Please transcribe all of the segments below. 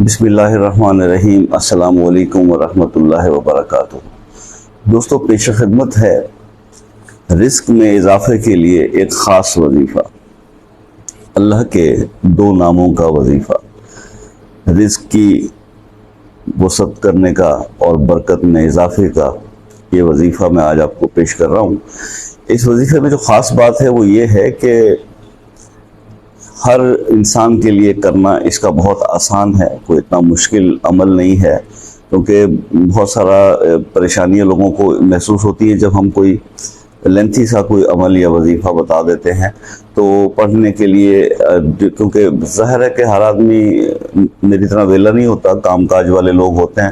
بسم اللہ الرحمن الرحیم۔ السلام علیکم ورحمۃ اللہ وبرکاتہ۔ دوستو، پیش خدمت ہے رزق میں اضافے کے لیے ایک خاص وظیفہ، اللہ کے دو ناموں کا وظیفہ، رزق کی وسعت کرنے کا اور برکت میں اضافے کا۔ یہ وظیفہ میں آج آپ کو پیش کر رہا ہوں۔ اس وظیفے میں جو خاص بات ہے وہ یہ ہے کہ ہر انسان کے لیے کرنا اس کا بہت آسان ہے، کوئی اتنا مشکل عمل نہیں ہے، کیونکہ بہت سارا پریشانیاں لوگوں کو محسوس ہوتی ہیں جب ہم کوئی لینتھی سا کوئی عمل یا وظیفہ بتا دیتے ہیں تو پڑھنے کے لیے، کیونکہ ظاہر ہے کہ ہر آدمی میری طرح ویلا نہیں ہوتا، کام کاج والے لوگ ہوتے ہیں،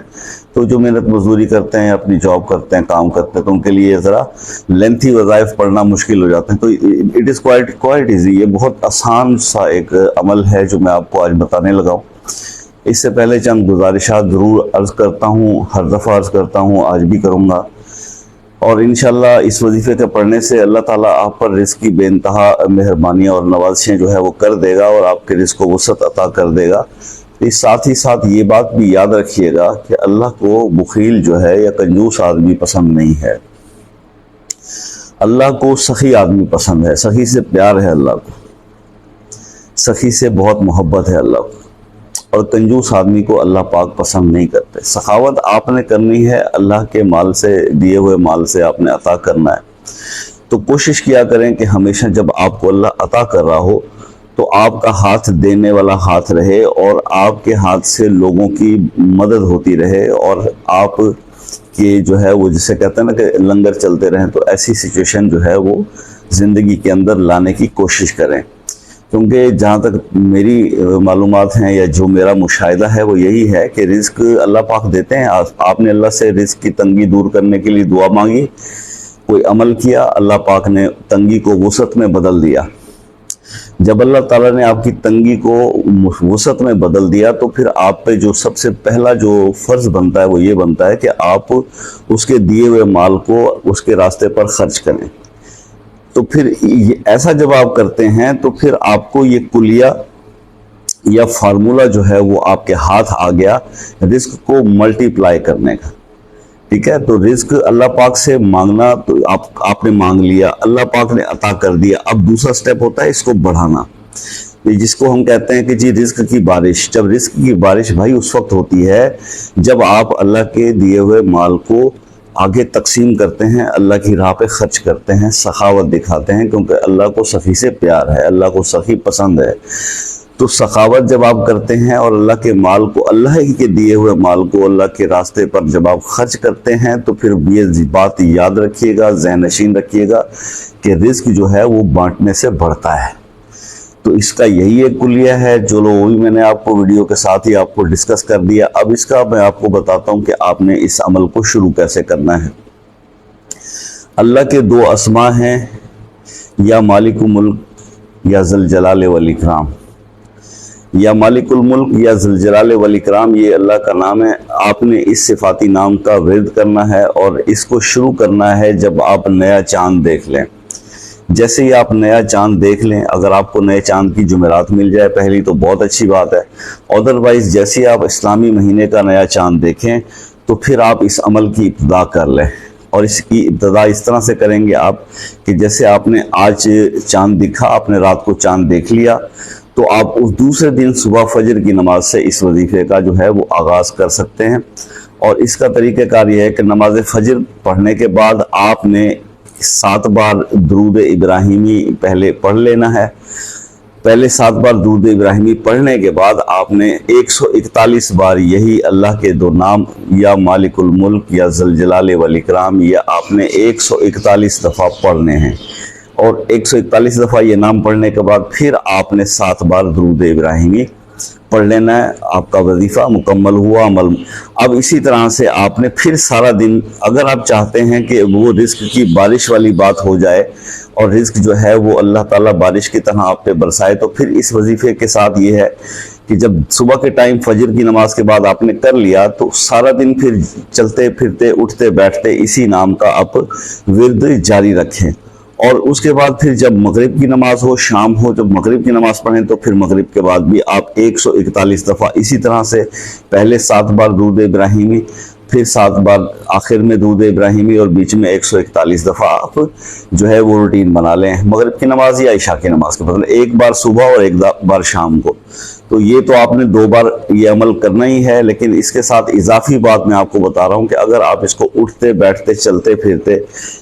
تو جو محنت مزدوری کرتے ہیں، اپنی جاب کرتے ہیں، کام کرتے ہیں، تو ان کے لیے ذرا لینتھی وظائف پڑھنا مشکل ہو جاتے ہیں۔ تو اٹ از کوائٹ ایزی، یہ بہت آسان سا ایک عمل ہے جو میں آپ کو آج بتانے لگا ہوں۔ اس سے پہلے چند گزارشات ضرور عرض کرتا ہوں، ہر دفعہ عرض کرتا ہوں، آج بھی کروں گا، اور انشاءاللہ اس وظیفے کے پڑھنے سے اللہ تعالیٰ آپ پر رزق کی بے انتہا مہربانیاں اور نوازشیں جو ہے وہ کر دے گا، اور آپ کے رزق کو وسعت عطا کر دے گا۔ اس ساتھ ہی ساتھ یہ بات بھی یاد رکھیے گا کہ اللہ کو بخیل جو ہے یا کنجوس آدمی پسند نہیں ہے، اللہ کو سخی آدمی پسند ہے، سخی سے پیار ہے اللہ کو، سخی سے بہت محبت ہے اللہ کو، اور کنجوس آدمی کو اللہ پاک پسند نہیں کرتے۔ سخاوت آپ نے کرنی ہے، اللہ کے مال سے، دیے ہوئے مال سے آپ نے عطا کرنا ہے، تو کوشش کیا کریں کہ ہمیشہ جب آپ کو اللہ عطا کر رہا ہو تو آپ کا ہاتھ دینے والا ہاتھ رہے، اور آپ کے ہاتھ سے لوگوں کی مدد ہوتی رہے، اور آپ کے جو ہے وہ جسے کہتے ہیں نا کہ لنگر چلتے رہیں، تو ایسی سچویشن جو ہے وہ زندگی کے اندر لانے کی کوشش کریں۔ کیونکہ جہاں تک میری معلومات ہیں یا جو میرا مشاہدہ ہے وہ یہی ہے کہ رزق اللہ پاک دیتے ہیں۔ آپ نے اللہ سے رزق کی تنگی دور کرنے کے لیے دعا مانگی، کوئی عمل کیا، اللہ پاک نے تنگی کو وسعت میں بدل دیا۔ جب اللہ تعالیٰ نے آپ کی تنگی کو وسعت میں بدل دیا تو پھر آپ پہ جو سب سے پہلا جو فرض بنتا ہے وہ یہ بنتا ہے کہ آپ اس کے دیے ہوئے مال کو اس کے راستے پر خرچ کریں۔ تو پھر ایسا جب آپ کرتے ہیں تو پھر آپ کو یہ کلیہ یا فارمولہ جو ہے وہ آپ کے ہاتھ آ گیا رزق کو ملٹی پلائی کرنے کا، ٹھیک ہے؟ تو رزق اللہ پاک سے مانگنا، تو آپ نے مانگ لیا، اللہ پاک نے عطا کر دیا۔ اب دوسرا سٹیپ ہوتا ہے اس کو بڑھانا، جس کو ہم کہتے ہیں کہ جی رزق کی بارش۔ جب رزق کی بارش بھائی اس وقت ہوتی ہے جب آپ اللہ کے دیے ہوئے مال کو آگے تقسیم کرتے ہیں، اللہ کی راہ پہ خرچ کرتے ہیں، سخاوت دکھاتے ہیں، کیونکہ اللہ کو سخی سے پیار ہے، اللہ کو سخی پسند ہے۔ تو سخاوت جب آپ کرتے ہیں اور اللہ کے مال کو، اللہ ہی کے دیے ہوئے مال کو اللہ کے راستے پر جب آپ خرچ کرتے ہیں تو پھر یہ بات یاد رکھیے گا، ذہن نشین رکھیے گا کہ رزق جو ہے وہ بانٹنے سے بڑھتا ہے۔ تو اس کا یہی ایک کلیہ ہے جو وہی میں نے آپ کو ویڈیو کے ساتھ ہی آپ کو ڈسکس کر دیا۔ اب اس کا میں آپ کو بتاتا ہوں کہ آپ نے اس عمل کو شروع کیسے کرنا ہے۔ اللہ کے دو اسماء ہیں، یا مالک الملک یا ذوالجلال والاکرام۔ یا مالک الملک یا ذوالجلال والاکرام، یہ اللہ کا نام ہے۔ آپ نے اس صفاتی نام کا ورد کرنا ہے، اور اس کو شروع کرنا ہے جب آپ نیا چاند دیکھ لیں۔ جیسے ہی آپ نیا چاند دیکھ لیں، اگر آپ کو نئے چاند کی جمعرات مل جائے پہلی تو بہت اچھی بات ہے، ادروائز جیسے آپ اسلامی مہینے کا نیا چاند دیکھیں تو پھر آپ اس عمل کی ابتدا کر لیں۔ اور اس کی ابتدا اس طرح سے کریں گے آپ کہ جیسے آپ نے آج چاند دکھا، آپ نے رات کو چاند دیکھ لیا، تو آپ اس دوسرے دن صبح فجر کی نماز سے اس وظیفے کا جو ہے وہ آغاز کر سکتے ہیں۔ اور اس کا طریقہ کار یہ ہے کہ نماز فجر پڑھنے کے بعد آپ نے 7 بار درود ابراہیمی پہلے پڑھ لینا ہے۔ پہلے 7 بار درود ابراہیمی پڑھنے کے بعد آپ نے 141 بار یہی اللہ کے دو نام، یا مالک الملک یا ذوالجلال والاکرام، یہ آپ نے 141 دفعہ پڑھنے ہیں۔ اور 141 دفعہ یہ نام پڑھنے کے بعد پھر آپ نے 7 بار درود ابراہیمی پڑھ لینا ہے۔ آپ کا وظیفہ مکمل ہوا عمل۔ اب اسی طرح سے آپ نے پھر سارا دن، اگر آپ چاہتے ہیں کہ وہ رزق کی بارش والی بات ہو جائے اور رزق جو ہے وہ اللہ تعالیٰ بارش کی طرح آپ پہ برسائے، تو پھر اس وظیفے کے ساتھ یہ ہے کہ جب صبح کے ٹائم فجر کی نماز کے بعد آپ نے کر لیا تو سارا دن پھر چلتے پھرتے اٹھتے بیٹھتے اسی نام کا آپ ورد جاری رکھیں، اور اس کے بعد پھر جب مغرب کی نماز ہو، شام ہو، جب مغرب کی نماز پڑھیں تو پھر مغرب کے بعد بھی آپ 141 دفعہ اسی طرح سے پہلے 7 بار درود ابراہیمی، پھر 7 بار آخر میں درود ابراہیمی، اور بیچ میں 141 دفعہ آپ جو ہے وہ روٹین بنا لیں مغرب کی نماز یا عشاء کی نماز کے بدلے، ایک بار صبح اور ایک بار شام کو۔ تو یہ تو آپ نے 2 بار یہ عمل کرنا ہی ہے، لیکن اس کے ساتھ اضافی بات میں آپ کو بتا رہا ہوں کہ اگر آپ اس کو اٹھتے بیٹھتے چلتے پھرتے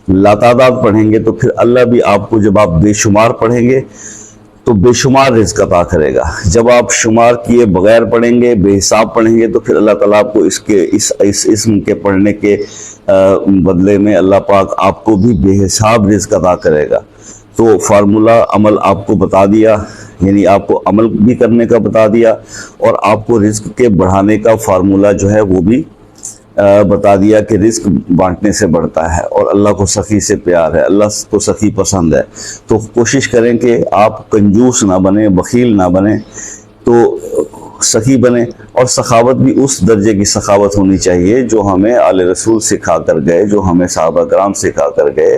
لاتعداد پڑھیں گے تو پھر اللہ بھی آپ کو، جب آپ بے شمار پڑھیں گے تو بے شمار رزق عطا کرے گا۔ جب آپ شمار کیے بغیر پڑھیں گے، بے حساب پڑھیں گے، تو پھر اللہ تعالیٰ آپ کو اس اسم کے پڑھنے کے بدلے میں اللہ پاک آپ کو بھی بے حساب رزق عطا کرے گا۔ تو فارمولہ عمل آپ کو بتا دیا، یعنی آپ کو عمل بھی کرنے کا بتا دیا، اور آپ کو رزق کے بڑھانے کا فارمولہ جو ہے وہ بھی بتا دیا کہ رزق بانٹنے سے بڑھتا ہے، اور اللہ کو سخی سے پیار ہے، اللہ کو سخی پسند ہے۔ تو کوشش کریں کہ آپ کنجوس نہ بنیں، بخیل نہ بنیں، تو سخی بنیں، اور سخاوت بھی اس درجے کی سخاوت ہونی چاہیے جو ہمیں آل رسول سکھا کر گئے، جو ہمیں صحابہ کرام سکھا کر گئے۔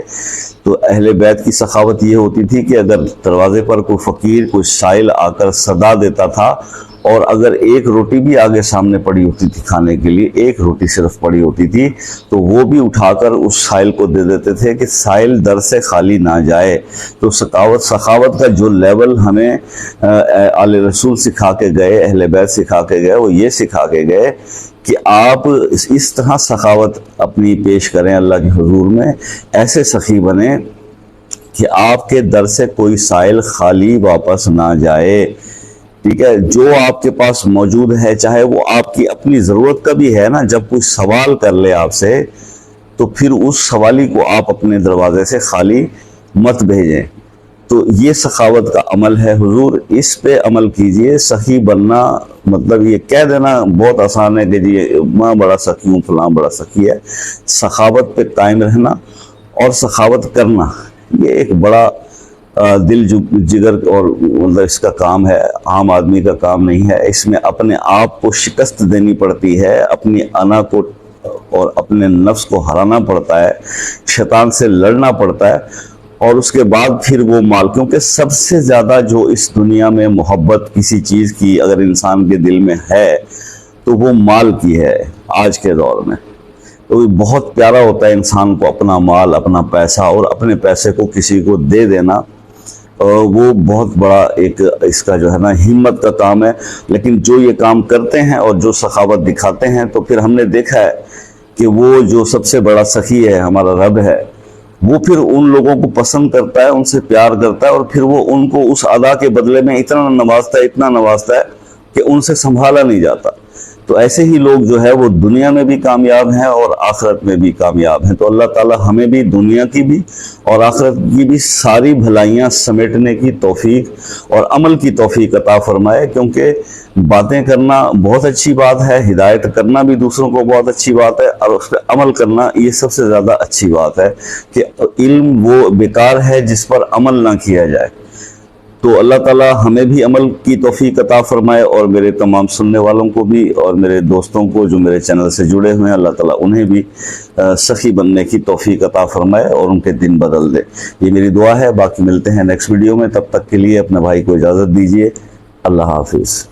تو اہل بیت کی سخاوت یہ ہوتی تھی کہ اگر دروازے پر کوئی فقیر، کوئی سائل آ کر صدا دیتا تھا، اور اگر ایک روٹی بھی آگے سامنے پڑی ہوتی تھی کھانے کے لیے، ایک روٹی صرف پڑی ہوتی تھی، تو وہ بھی اٹھا کر اس سائل کو دے دیتے تھے کہ سائل در سے خالی نہ جائے۔ تو سخاوت کا جو لیول ہمیں آل رسول سکھا کے گئے، اہل بیت سکھا کے گئے، وہ یہ سکھا کے گئے کہ آپ اس طرح سخاوت اپنی پیش کریں اللہ کے حضور میں، ایسے سخی بنیں کہ آپ کے در سے کوئی سائل خالی واپس نہ جائے۔ ٹھیک ہے، جو آپ کے پاس موجود ہے، چاہے وہ آپ کی اپنی ضرورت کا بھی ہے نا، جب کوئی سوال کر لے آپ سے تو پھر اس سوالی کو آپ اپنے دروازے سے خالی مت بھیجیں۔ تو یہ سخاوت کا عمل ہے حضور، اس پہ عمل کیجئے۔ سخی بننا مطلب یہ کہہ دینا بہت آسان ہے کہ جی میں بڑا سخی ہوں، فلاں بڑا سخی ہے۔ سخاوت پہ قائم رہنا اور سخاوت کرنا یہ ایک بڑا دل جگر اور مطلب اس کا کام ہے، عام آدمی کا کام نہیں ہے۔ اس میں اپنے آپ کو شکست دینی پڑتی ہے، اپنی انا کو اور اپنے نفس کو ہرانا پڑتا ہے، شیطان سے لڑنا پڑتا ہے، اور اس کے بعد پھر وہ مال، کیونکہ سب سے زیادہ جو اس دنیا میں محبت کسی چیز کی اگر انسان کے دل میں ہے تو وہ مال کی ہے آج کے دور میں۔ تو بہت پیارا ہوتا ہے انسان کو اپنا مال، اپنا پیسہ، اور اپنے پیسے کو کسی کو دے دینا، وہ بہت بڑا ایک اس کا جو ہے نا ہمت کا کام ہے۔ لیکن جو یہ کام کرتے ہیں اور جو سخاوت دکھاتے ہیں، تو پھر ہم نے دیکھا ہے کہ وہ جو سب سے بڑا سخی ہے، ہمارا رب ہے، وہ پھر ان لوگوں کو پسند کرتا ہے، ان سے پیار کرتا ہے، اور پھر وہ ان کو اس ادا کے بدلے میں اتنا نوازتا ہے کہ ان سے سنبھالا نہیں جاتا۔ تو ایسے ہی لوگ جو ہے وہ دنیا میں بھی کامیاب ہیں اور آخرت میں بھی کامیاب ہیں۔ تو اللہ تعالی ہمیں بھی دنیا کی بھی اور آخرت کی بھی ساری بھلائیاں سمیٹنے کی توفیق اور عمل کی توفیق عطا فرمائے، کیونکہ باتیں کرنا بہت اچھی بات ہے، ہدایت کرنا بھی دوسروں کو بہت اچھی بات ہے، اور اس پہ عمل کرنا یہ سب سے زیادہ اچھی بات ہے کہ علم وہ بیکار ہے جس پر عمل نہ کیا جائے۔ تو اللہ تعالیٰ ہمیں بھی عمل کی توفیق عطا فرمائے، اور میرے تمام سننے والوں کو بھی، اور میرے دوستوں کو جو میرے چینل سے جڑے ہوئے ہیں، اللہ تعالیٰ انہیں بھی سخی بننے کی توفیق عطا فرمائے اور ان کے دن بدل دے۔ یہ میری دعا ہے۔ باقی ملتے ہیں نیکسٹ ویڈیو میں، تب تک کے لیے اپنے بھائی کو اجازت دیجیے۔ اللہ حافظ۔